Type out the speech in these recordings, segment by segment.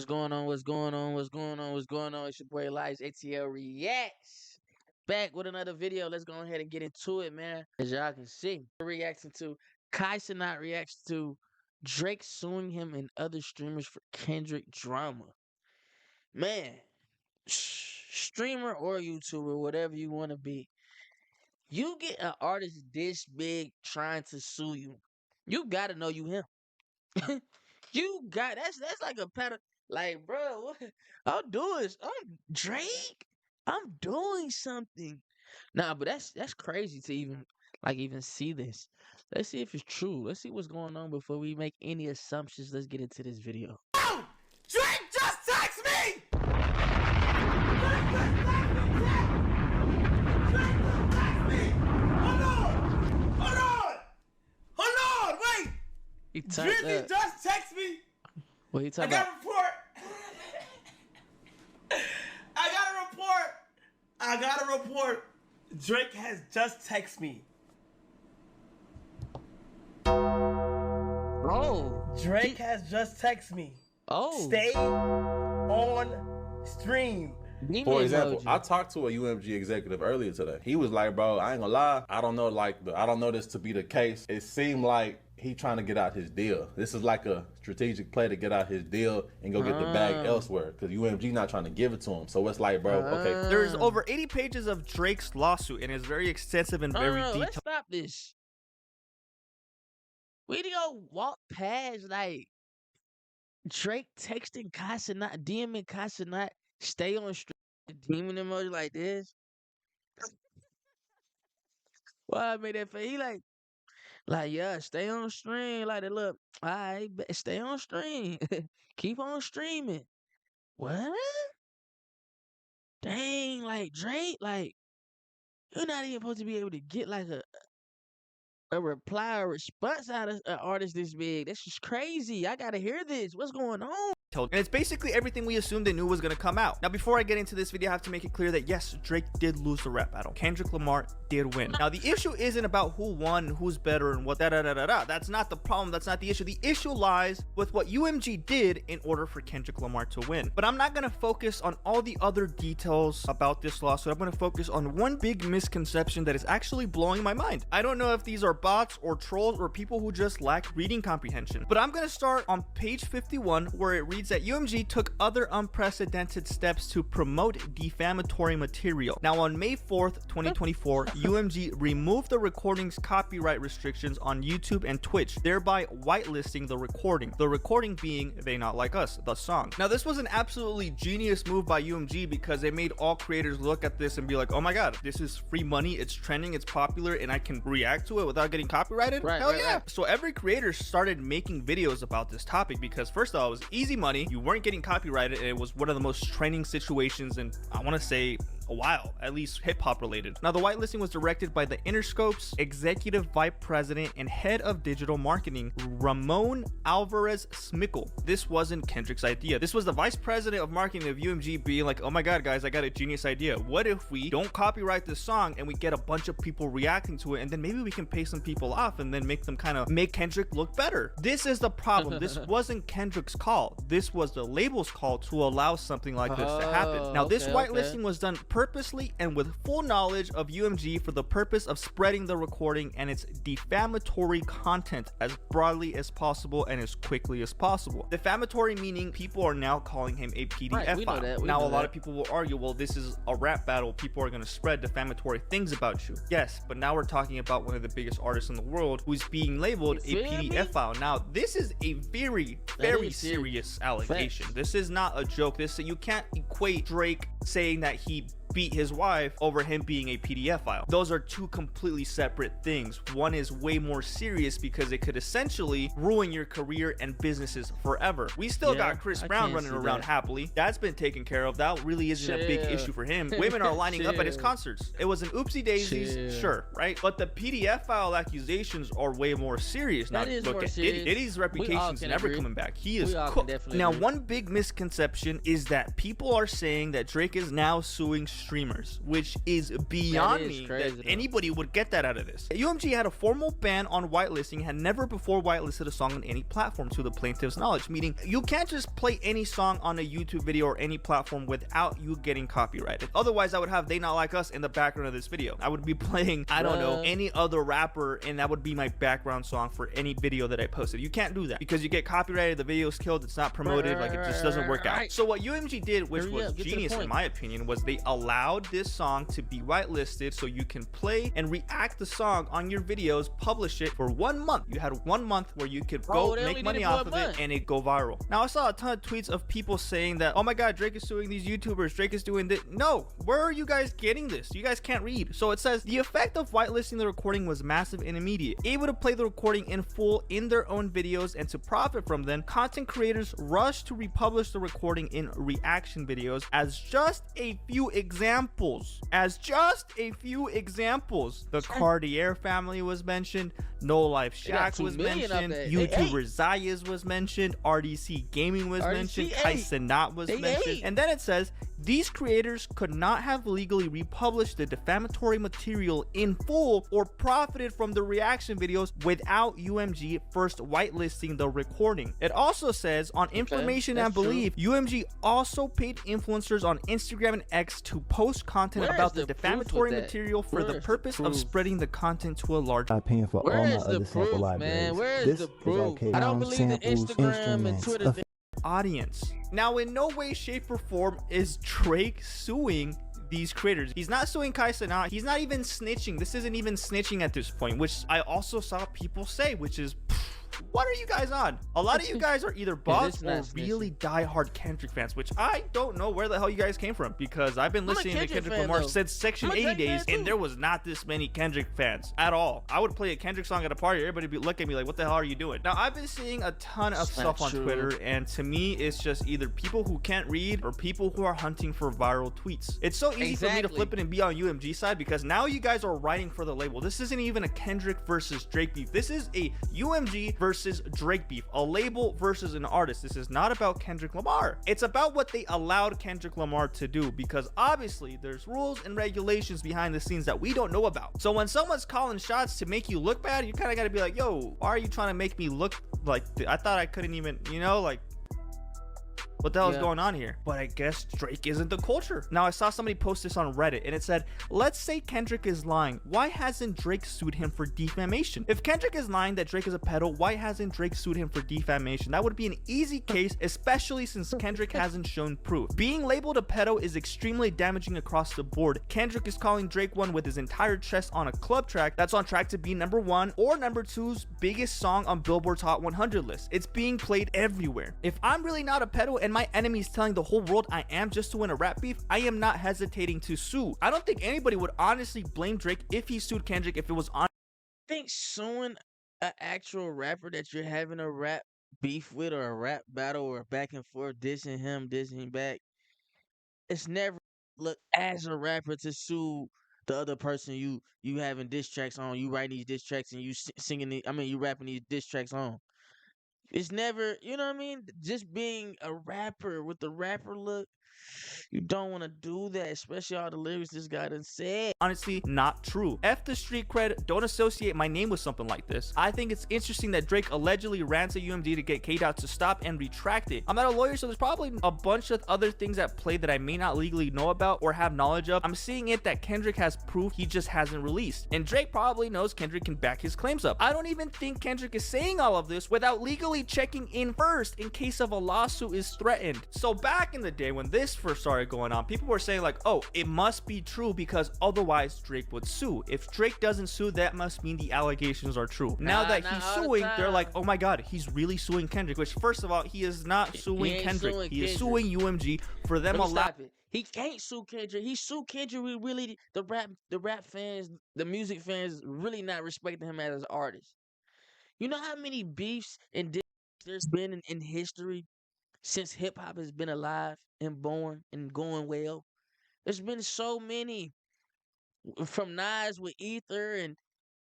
What's going on? What's going on? What's going on? What's going on? It's your boy iliasAtl Reacts. Back with another video. Let's go ahead and get into it, man. As y'all can see, we're reacting to Kai Cenat reacts to Drake suing him and other streamers for Kendrick drama. Man, streamer or YouTuber, whatever you want to be, you get an artist this big trying to sue you, you gotta know you him. You got that's like a pattern. Like, bro, what I'm doing I'm Drake. I'm doing something. Nah, but that's crazy to even see this. Let's see if it's true. Let's see what's going on before we make any assumptions. Let's get into this video. Oh! Drake just text me! Hold on! Wait! He typed Drizzy just text me! What he talking I about? got a report! I got a report! Drake has just texted me. Oh. Drake has just texted me. Oh. Stay on stream. For example, I talked to a UMG executive earlier today. He was like, bro, I ain't gonna lie, I don't know this to be the case. It seemed like he trying to get out his deal. This is like a strategic play to get out his deal and go get the bag elsewhere, because UMG not trying to give it to him. So it's like, bro, okay. There's over 80 pages of Drake's lawsuit, and it's very extensive and very detailed. Let's stop this. We need to go walk past, like, Drake texting Kai Cenat, DMing Kai Cenat, stay on stream, demon emoji like this. Why I made that face? He like, yeah, stay on stream. Like, look, all right, stay on stream. Keep on streaming. What? Dang, like, Drake, like, you're not even supposed to be able to get, like, a reply or response out of an artist this big. That's just crazy. I gotta hear this. What's going on? And it's basically everything we assumed and knew was going to come out. Now, before I get into this video, I have to make it clear that yes, Drake did lose the rap battle. Kendrick Lamar did win. Now, the issue isn't about who won, who's better, and what da-da-da-da-da. That's not the problem. That's not the issue. The issue lies with what UMG did in order for Kendrick Lamar to win. But I'm not going to focus on all the other details about this lawsuit. I'm going to focus on one big misconception that is actually blowing my mind. I don't know if these are bots or trolls or people who just lack reading comprehension. But I'm going to start on page 51, where it reads that UMG took other unprecedented steps to promote defamatory material. Now, on May 4th, 2024, UMG removed the recording's copyright restrictions on YouTube and Twitch, thereby whitelisting the recording being They Not Like Us, the song. Now, this was an absolutely genius move by UMG because it made all creators look at this and be like, oh my god, this is free money, it's trending, it's popular, and I can react to it without getting copyrighted? Hell yeah. So every creator started making videos about this topic because first of all, it was easy money, you weren't getting copyrighted, and it was one of the most trending situations in, I want to say, a while, at least hip-hop related. Now, the whitelisting was directed by the Interscope's executive vice president and head of digital marketing, Ramon Alvarez Smickle. This wasn't Kendrick's idea. This was the vice president of marketing of UMG being like, oh my god, guys, I got a genius idea. What if we don't copyright this song and we get a bunch of people reacting to it, and then maybe we can pay some people off and then make them kind of make Kendrick look better? This is the problem. This wasn't Kendrick's call. This was the label's call to allow something like this to happen. Now, this whitelisting was done purposely and with full knowledge of UMG for the purpose of spreading the recording and its defamatory content as broadly as possible and as quickly as possible. Defamatory meaning people are now calling him a PDF file. Now, a lot of people will argue, well, this is a rap battle. People are going to spread defamatory things about you. Yes, but now we're talking about one of the biggest artists in the world who's being labeled a PDF file. Now, this is a very serious allegation. This is not a joke. You can't equate Drake saying that he beat his wife over him being a PDF file. Those are two completely separate things. One is way more serious because it could essentially ruin your career and businesses forever. We still got Chris Brown running around happily. That's been taken care of. That really isn't a big issue for him. Women are lining up at his concerts. It was an oopsie daisies, sure, right? But the PDF file accusations are way more serious. Now, look at Diddy's reputation's never coming back. He is cooked. Now, one big misconception is that people are saying that Drake is now suing streamers, which is beyond me crazy, that though. anybody would get that out of this. UMG had a formal ban on whitelisting, had never before whitelisted a song on any platform to the plaintiff's knowledge, meaning you can't just play any song on a YouTube video or any platform without you getting copyrighted. Otherwise, I would have They Not Like Us in the background of this video. I would be playing, I don't know, any other rapper, and that would be my background song for any video that I posted. You can't do that because you get copyrighted, the video's killed, it's not promoted, like it just doesn't work out. So what UMG did, which was genius in my opinion, was they allowed this song to be whitelisted so you can play and react the song on your videos, publish it for 1 month. You had 1 month where you could go make money off of it and it go viral. Now I saw a ton of tweets of people saying that, oh my god, Drake is suing these YouTubers, Drake is doing this. No, where are you guys getting this? You guys can't read. So it says the effect of whitelisting the recording was massive and immediate. Able to play the recording in full in their own videos and to profit from them, content creators rushed to republish the recording in reaction videos. As just a few examples, the Cartier family was mentioned, No Life Shack was mentioned, YouTuber Zayas was mentioned, RDC Gaming was mentioned, iliasAtl was mentioned, and then it says these creators could not have legally republished the defamatory material in full or profited from the reaction videos without UMG first whitelisting the recording. It also says on information and belief, UMG also paid influencers on Instagram and X to post content about the defamatory material for the purpose of spreading the content to a large paying for all my other sample libraries. Where is This the is proof? okay. I don't believe the Samples, Instagram and instruments, Twitter audience. Now, in no way, shape, or form is Drake suing these creators. He's not suing iliasAtl. He's not even snitching. This isn't even snitching at this point, which I also saw people say, which is, what are you guys on? A lot of you guys are either bots or really die-hard Kendrick fans, which I don't know where the hell you guys came from, because I've been listening to Kendrick Lamar since Section 80 days, and there was not this many Kendrick fans at all. I would play a Kendrick song at a party, everybody would be looking at me like, what the hell are you doing? Now, I've been seeing a ton of stuff on Twitter, and to me, it's just either people who can't read or people who are hunting for viral tweets. It's so easy for me to flip it and be on UMG side, because now you guys are writing for the label. This isn't even a Kendrick versus Drake beef. This is a UMG versus Drake beef, a label versus an artist. This is not about Kendrick Lamar. It's about what they allowed Kendrick Lamar to do, because obviously there's rules and regulations behind the scenes that we don't know about. So when someone's calling shots to make you look bad, you kind of got to be like, yo, why are you trying to make me look like I thought I couldn't even, you know, like, what the hell is going on here? But I guess Drake isn't the culture. Now, I saw somebody post this on Reddit, and it said, let's say Kendrick is lying. Why hasn't Drake sued him for defamation? If Kendrick is lying that Drake is a pedo, why hasn't Drake sued him for defamation? That would be an easy case, especially since Kendrick hasn't shown proof. Being labeled a pedo is extremely damaging across the board. Kendrick is calling Drake one with his entire chest on a club track that's on track to be #1 or #2's biggest song on Billboard's Hot 100 list. It's being played everywhere. If I'm really not a pedo and my enemies telling the whole world I am just to win a rap beef, I am not hesitating to sue. I don't think anybody would honestly blame Drake if he sued Kendrick if it was on. I think suing an actual rapper that you're having a rap beef with, or a rap battle, or back and forth, dissing him, dissing back, it's never look as a rapper to sue the other person you having diss tracks on, you writing these diss tracks and you singing it, I mean you rapping these diss tracks on. It's never, you know what I mean? Just being a rapper with the rapper look, you don't want to do that, especially all the lyrics this guy done said. Honestly, not true. F the street cred, don't associate my name with something like this. I think it's interesting that Drake allegedly ran to UMG to get K-Dot to stop and retract it. I'm not a lawyer, so there's probably a bunch of other things at play that I may not legally know about or have knowledge of. I'm seeing it that Kendrick has proof, he just hasn't released. And Drake probably knows Kendrick can back his claims up. I don't even think Kendrick is saying all of this without legally checking in first in case of a lawsuit is threatened. So back in the day when this first started going on, people were saying like, oh, it must be true because otherwise Drake would sue. If Drake doesn't sue, that must mean the allegations are true. Now that he's suing, they're like, oh my god, he's really suing Kendrick, which first of all, he is not suing Kendrick. He is suing UMG for them allowing. He can't sue Kendrick. He sued Kendrick. We really, the rap fans, the music fans really not respecting him as an artist. You know how many beefs and there's been in history since hip hop has been alive and born and going well? There's been so many, from Nas with Ether, and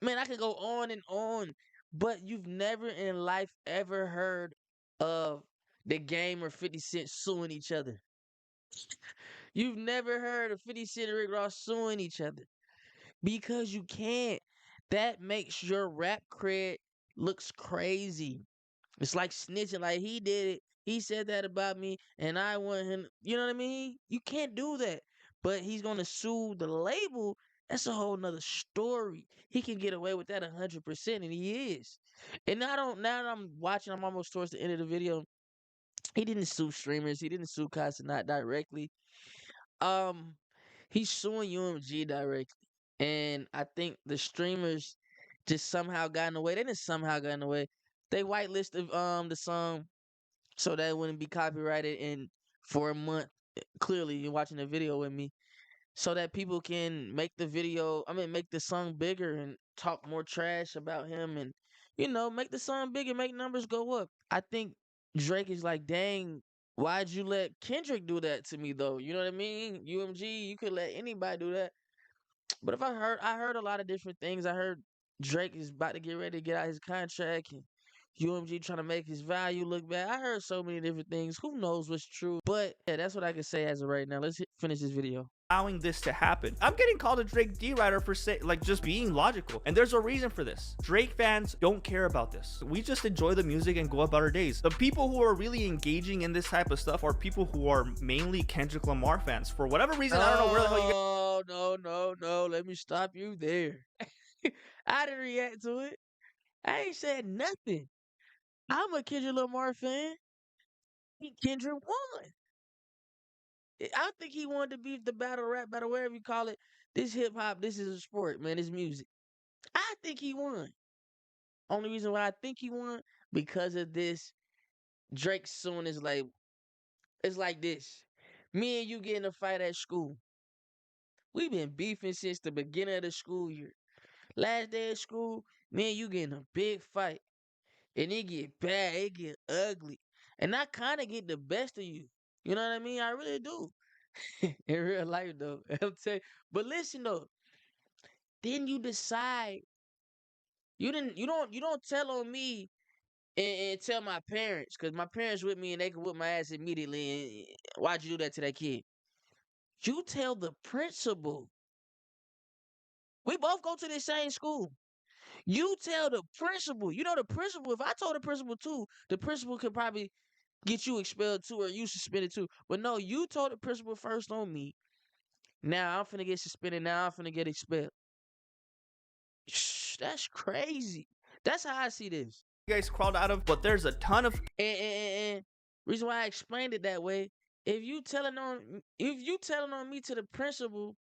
man, I could go on, but you've never in life ever heard of The Game or 50 Cent suing each other. You've never heard of 50 Cent and Rick Ross suing each other because you can't. That makes your rap cred looks crazy. It's like snitching. Like he did it. He said that about me, and I want him. You know what I mean? You can't do that. But he's gonna sue the label. That's a whole nother story. He can get away with that 100%, and he is. And I don't. Now that I'm watching, I'm almost towards the end of the video. He didn't sue streamers. He didn't sue Casa not directly. Um, he's suing UMG directly, and I think the streamers just somehow got in the way. They didn't somehow got in the way. They whitelisted the song so that it wouldn't be copyrighted and for a month. Clearly, you're watching the video with me, so that people can make the video. I mean, make the song bigger and talk more trash about him, and make the song bigger, make numbers go up. I think Drake is like, dang, why'd you let Kendrick do that to me though? You know what I mean? UMG, you could let anybody do that. But if I heard a lot of different things. I heard Drake is about to get ready to get out his contract, and UMG trying to make his value look bad. I heard so many different things. Who knows what's true? But yeah, that's what I can say as of right now. Finish this video. Allowing this to happen. I'm getting called a Drake D-writer for just being logical, and there's a reason for this. Drake fans don't care about this. We just enjoy the music and go about our days. The people who are really engaging in this type of stuff are people who are mainly Kendrick Lamar fans. For whatever reason, I don't know where the hell you guys. No. Let me stop you there. I didn't react to it. I ain't said nothing. I'm a Kendrick Lamar fan. Kendrick won. I think he wanted to be the battle rap battle, whatever you call it. This hip hop, this is a sport, man. It's music. I think he won. Only reason why I think he won because of this Drake suing his label. It's like this. Me and you get in a fight at school. We've been beefing since the beginning of the school year. Last day of school, me and you get in a big fight. And it get bad, it get ugly. And I kind of get the best of you. You know what I mean? I really do. In real life though. I'm telling but listen though, then you decide you don't tell on me and tell my parents, because my parents with me and they can whip my ass immediately. And why'd you do that to that kid? You tell the principal. We both go to the same school. You tell the principal. You know the principal. If I told the principal too, the principal could probably get you expelled too or you suspended too. But no, you told the principal first on me. Now I'm finna get suspended. Now I'm finna get expelled. That's crazy. That's how I see this. Guys crawled out of, but there's a ton of And reason why I explained it that way, if you telling on me to the principal,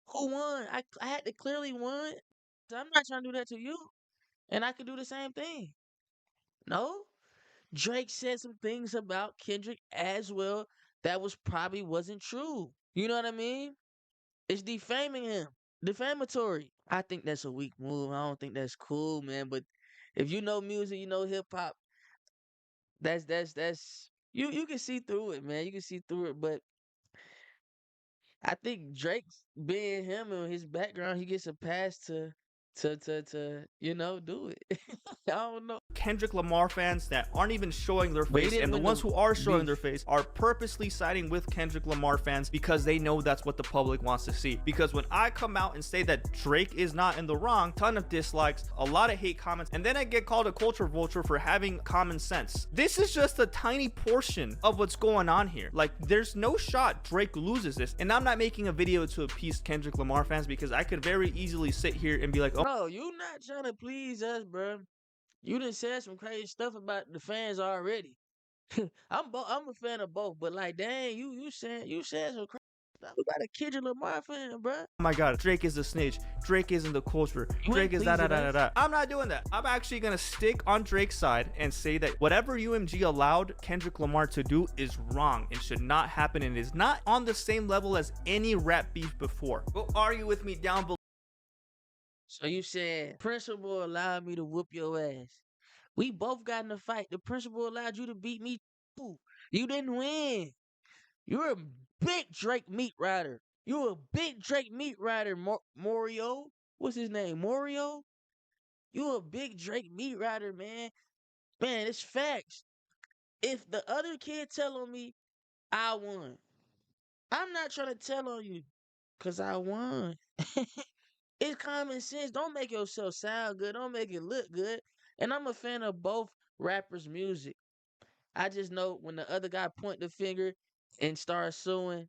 who won? I had to clearly won. So I'm not trying to do that to you. And I could do the same thing. No? Drake said some things about Kendrick as well that wasn't true. You know what I mean? It's defaming him. Defamatory. I think that's a weak move. I don't think that's cool, man. But if you know music, you know hip hop, that's you can see through it, man. You can see through it. But I think Drake's being him and his background, he gets a pass to do it. I don't know. Kendrick Lamar fans that aren't even showing their But he face, didn't and the win ones the who are showing beef. their face are purposely siding with Kendrick Lamar fans because they know that's what the public wants to see. Because when I come out and say that Drake is not in the wrong, ton of dislikes, a lot of hate comments, and then I get called a culture vulture for having common sense. This is just a tiny portion of what's going on here. Like, there's no shot Drake loses this, and I'm not making a video to appease Kendrick Lamar fans because I could very easily sit here and be like, oh, Bro, you not trying to please us, bro. You done said some crazy stuff about the fans already. I'm a fan of both, but like, dang, you said some crazy stuff about a Kendrick Lamar fan, bro. oh my god, Drake is the snitch, Drake isn't the culture, You Drake ain't is da da pleasing da da us. da. I'm not doing that. I'm actually gonna stick on Drake's side and say that whatever UMG allowed Kendrick Lamar to do is wrong and should not happen and is not on the same level as any rap beef before. Go argue with me down below. So you said principal allowed me to whoop your ass. We both got in a fight. The principal allowed you to beat me too. You didn't win. You're a big Drake meat rider. You're a big Drake meat rider, Morio. What's his name? Morio? You a big Drake meat rider, man. Man, it's facts. If the other kid tell on me, I won. I'm not trying to tell on you because I won. It's common sense. Don't make yourself sound good. Don't make it look good. And I'm a fan of both rappers' music. I just know when the other guy point the finger and start suing,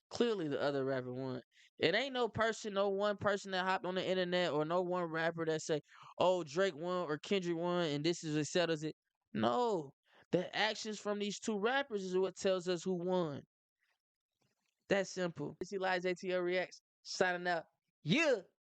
clearly the other rapper won. It ain't no person, no one person that hopped on the internet or no one rapper that say, "Oh, Drake won or Kendrick won and this is what settles it." No, the actions from these two rappers is what tells us who won. That's simple. This iliasAtl reacts signing out. Yeah.